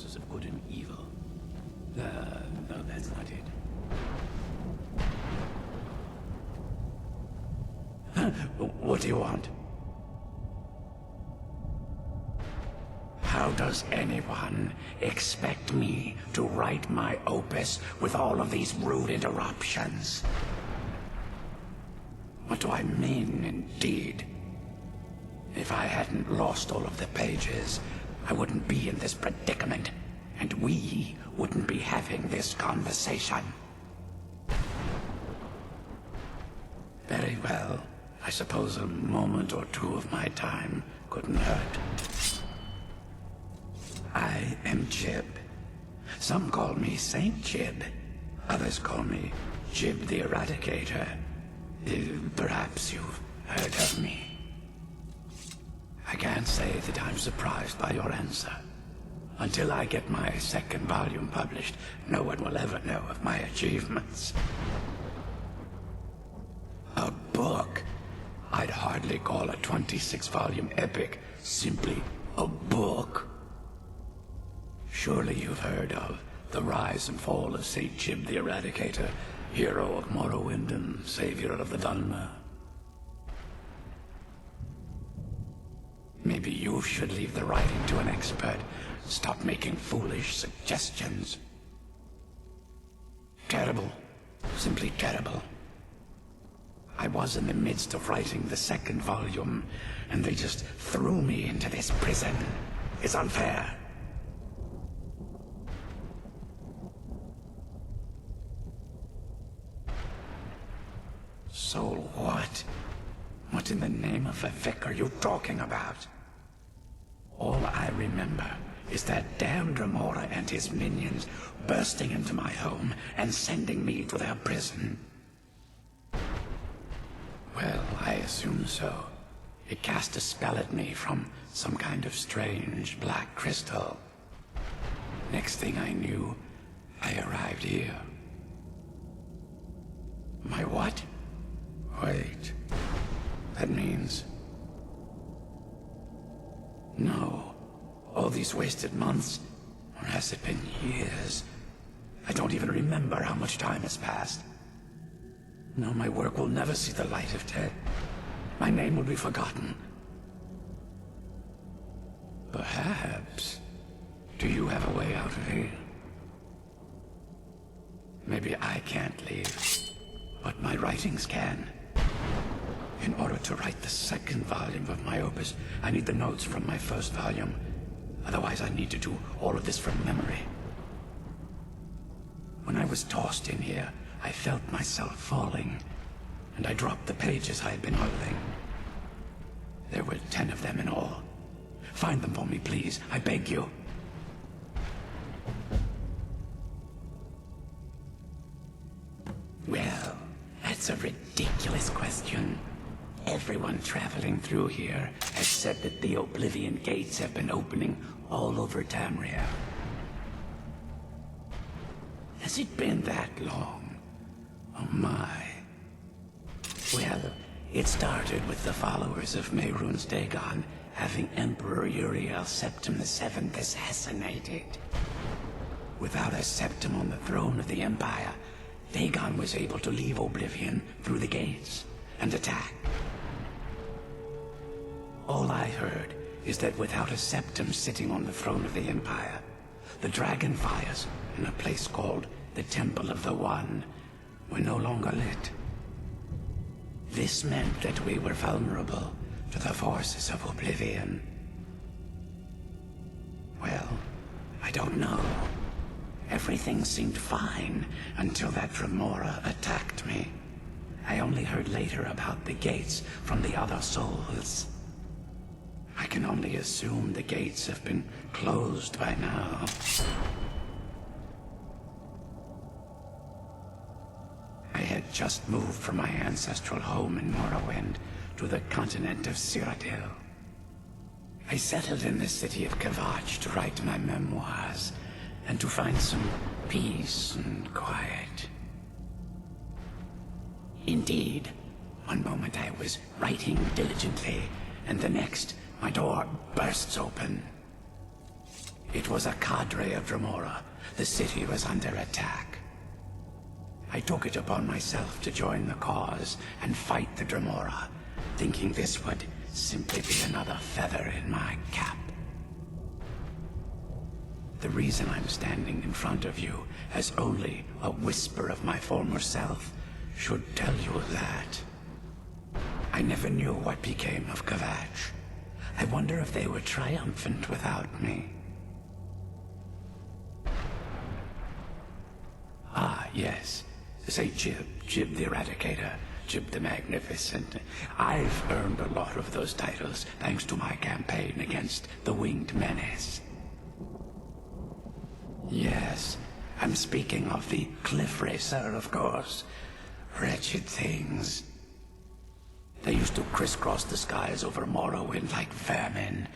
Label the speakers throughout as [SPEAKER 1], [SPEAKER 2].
[SPEAKER 1] forces of good and evil. No, that's not it. What do you want? How does anyone expect me to write my opus with all of these rude interruptions? What do I mean, indeed? If I hadn't lost all of the pages, I wouldn't be in this predicament, and we wouldn't be having this conversation. Very well. I suppose a moment or two of my time couldn't hurt. I am Jiub. Some call me Saint Jiub. Others call me Jiub the Eradicator. Perhaps you've heard of me. I can't say that I'm surprised by your answer. Until I get my second volume published, no one will ever know of my achievements. A book? I'd hardly call a 26-volume epic simply a book. Surely you've heard of the rise and fall of Saint Jiub the Eradicator, hero of Morrowind and savior of the Dawnguard. Maybe you should leave the writing to an expert. Stop making foolish suggestions. Terrible. Simply terrible. I was in the midst of writing the second volume, and they just threw me into this prison. It's unfair. So what? What in the name of a vic are you talking about? All I remember is that damned Remora and his minions bursting into my home and sending me to their prison. Well, I assume so. It cast a spell at me from some kind of strange black crystal. Next thing I knew, I arrived here. My what? Wait. That means... No. All these wasted months, or has it been years? I don't even remember how much time has passed. No, my work will never see the light of day. My name will be forgotten. Perhaps. Do you have a way out of here? Maybe I can't leave, but my writings can. In order to write the second volume of my opus, I need the notes from my first volume. Otherwise, I need to do all of this from memory. When I was tossed in here, I felt myself falling, and I dropped the pages I had been holding. There were 10 of them in all. Find them for me, please. I beg you. Well, that's a ridiculous question. Everyone traveling through here has said that the Oblivion Gates have been opening all over Tamriel. Has it been that long? Oh my. Well, it started with the followers of Mehrunes Dagon having Emperor Uriel Septim VII assassinated. Without a Septim on the throne of the Empire, Dagon was able to leave Oblivion through the gates and attack. All I heard is that without a Septim sitting on the throne of the Empire, the dragon fires in a place called the Temple of the One were no longer lit. This meant that we were vulnerable to the forces of Oblivion. Well, I don't know. Everything seemed fine until that Remora attacked me. I only heard later about the gates from the other souls. I can only assume the gates have been closed by now. I had just moved from my ancestral home in Morrowind to the continent of Cyrodiil. I settled in the city of Kvatch to write my memoirs and to find some peace and quiet. Indeed, one moment I was writing diligently, and the next, my door bursts open. It was a cadre of Dremora. The city was under attack. I took it upon myself to join the cause and fight the Dremora, thinking this would simply be another feather in my cap. The reason I'm standing in front of you as only a whisper of my former self should tell you that. I never knew what became of Kvatch. I wonder if they were triumphant without me. Ah, yes. Say Jiub, Jiub the Eradicator, Jiub the Magnificent. I've earned a lot of those titles thanks to my campaign against the Winged Menace. Yes, I'm speaking of the Cliff Racer, of course. Wretched things. They used to crisscross the skies over Morrowind like vermin.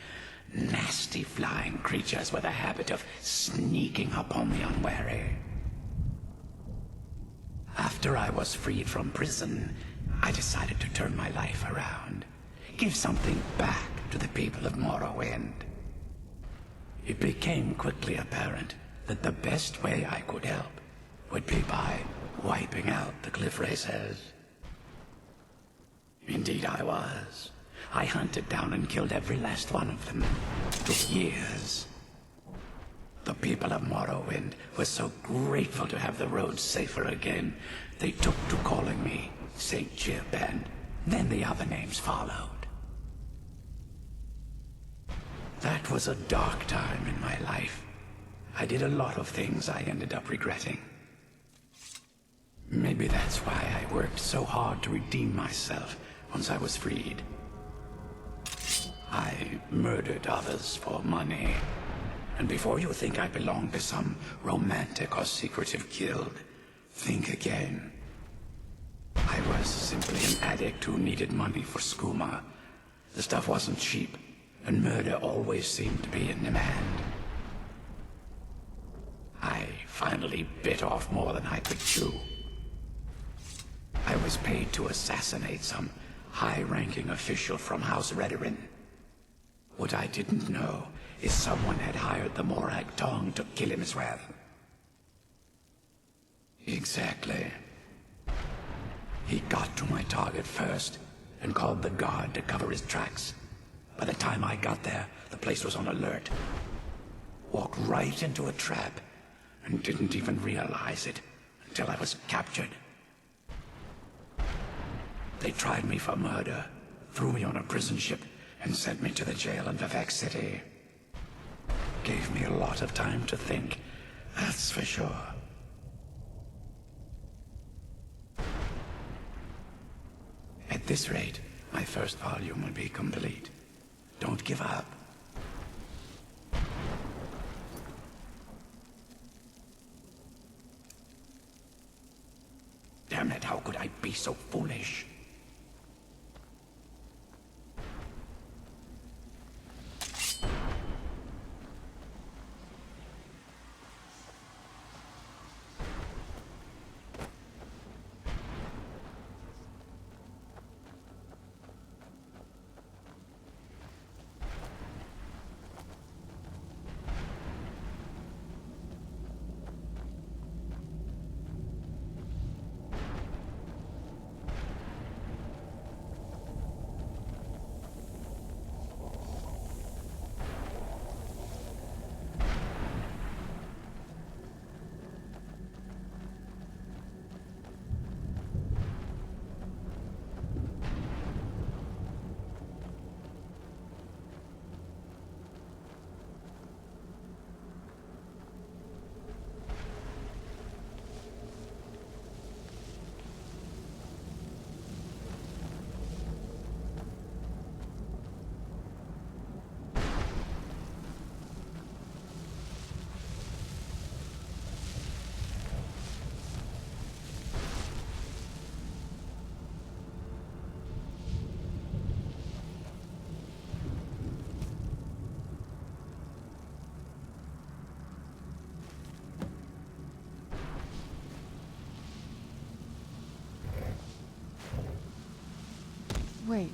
[SPEAKER 1] Nasty flying creatures with a habit of sneaking upon the unwary. After I was freed from prison, I decided to turn my life around. Give something back to the people of Morrowind. It became quickly apparent that the best way I could help would be by wiping out the Cliff Racers. Indeed I was. I hunted down and killed every last one of them. It took years. The people of Morrowind were so grateful to have the roads safer again, they took to calling me Saint Jiub, and then the other names followed. That was a dark time in my life. I did a lot of things I ended up regretting. Maybe that's why I worked so hard to redeem myself once I was freed. I murdered others for money. And before you think I belong to some romantic or secretive guild, think again. I was simply an addict who needed money for skooma. The stuff wasn't cheap, and murder always seemed to be in demand. I finally bit off more than I could chew. I was paid to assassinate some high-ranking official from House Redorin. What I didn't know is someone had hired the Morag Tong to kill him as well. Exactly. He got to my target first and called the guard to cover his tracks. By the time I got there, the place was on alert. Walked right into a trap and didn't even realize it until I was captured. They tried me for murder, threw me on a prison ship, and sent me to the jail in Vivek City. Gave me a lot of time to think, that's for sure. At this rate, my first volume will be complete. Don't give up. Damn it, how could I be so foolish?
[SPEAKER 2] Wait.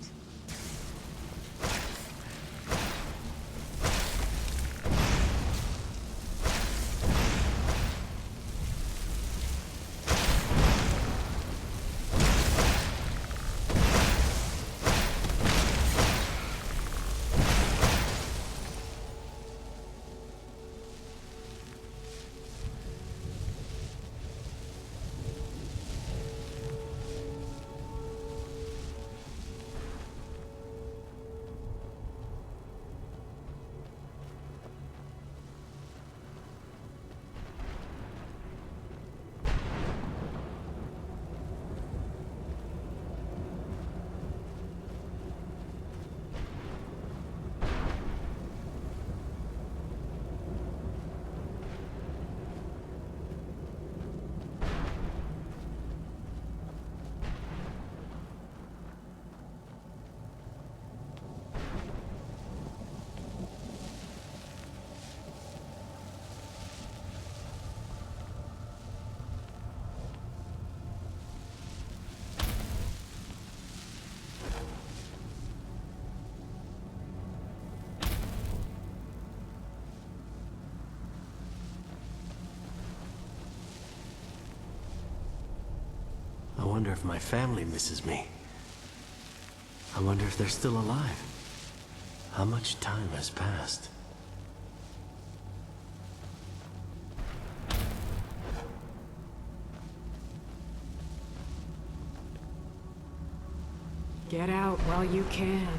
[SPEAKER 3] wonder if my family misses me. I wonder if they're still alive. How much time has passed?
[SPEAKER 4] Get out while you can.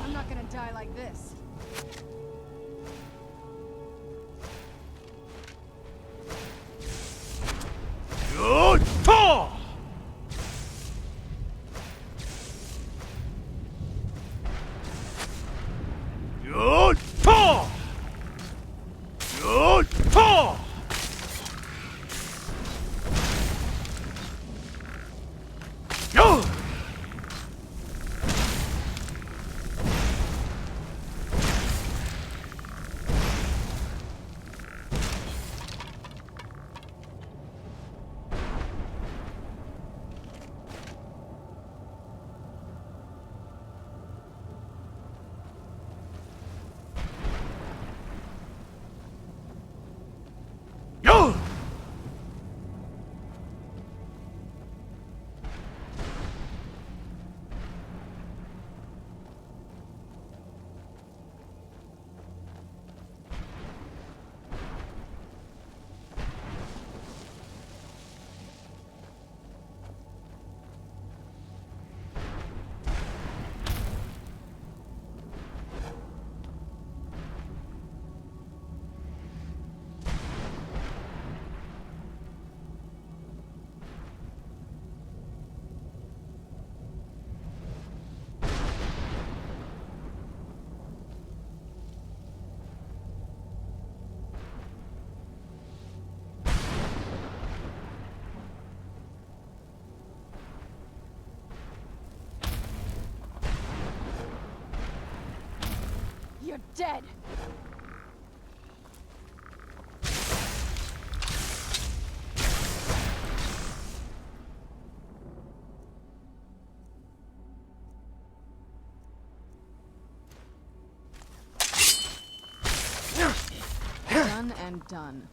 [SPEAKER 2] I'm not gonna die like this. dead. Done and done.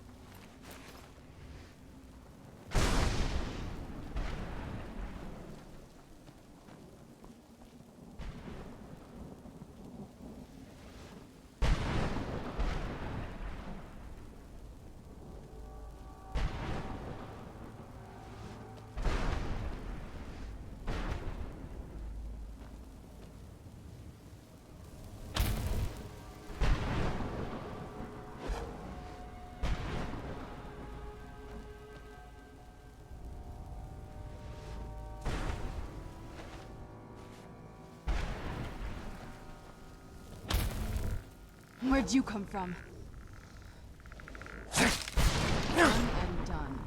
[SPEAKER 2] Where'd you come from? Done and done.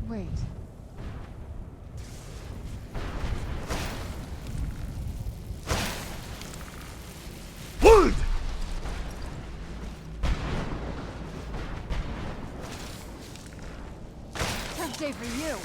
[SPEAKER 2] Wait.
[SPEAKER 1] Wood!
[SPEAKER 2] Tough day for you.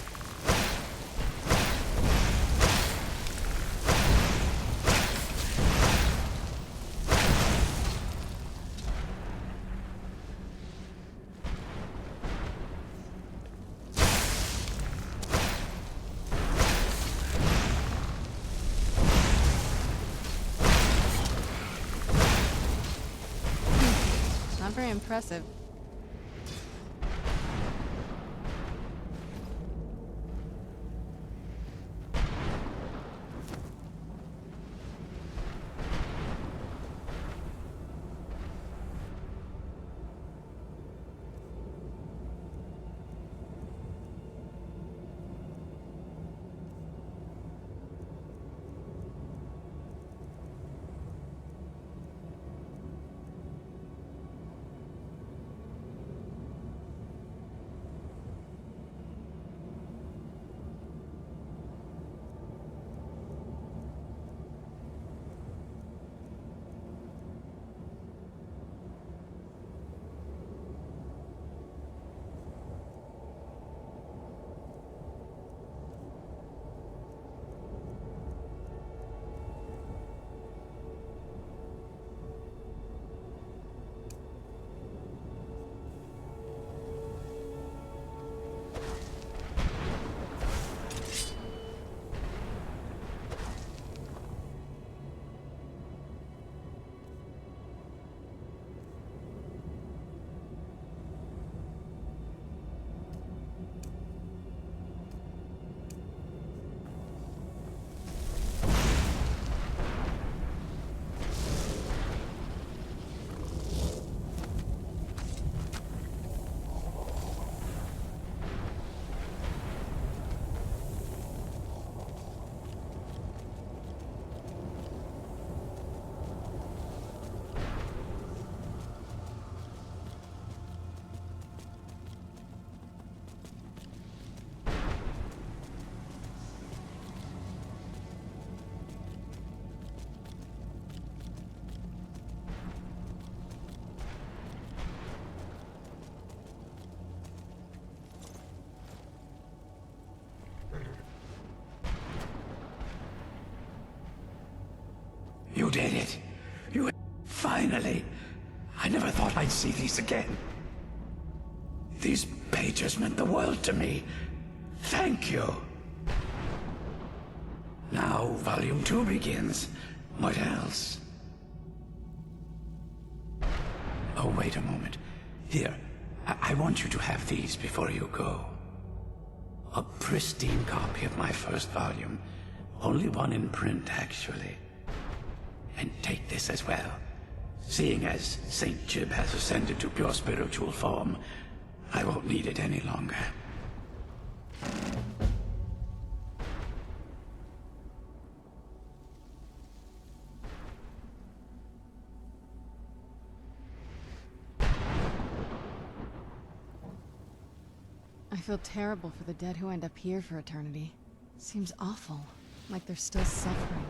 [SPEAKER 2] Not very impressive.
[SPEAKER 1] You did it. You... Finally. I never thought I'd see these again. These pages meant the world to me. Thank you. Now, Volume 2 begins. What else? Oh, wait a moment. Here, I want you to have these before you go. A pristine copy of my first volume. Only one in print, actually. And take this as well. Seeing as Saint Jiub has ascended to pure spiritual form, I won't need it any longer.
[SPEAKER 2] I feel terrible for the dead who end up here for eternity. Seems awful, like they're still suffering.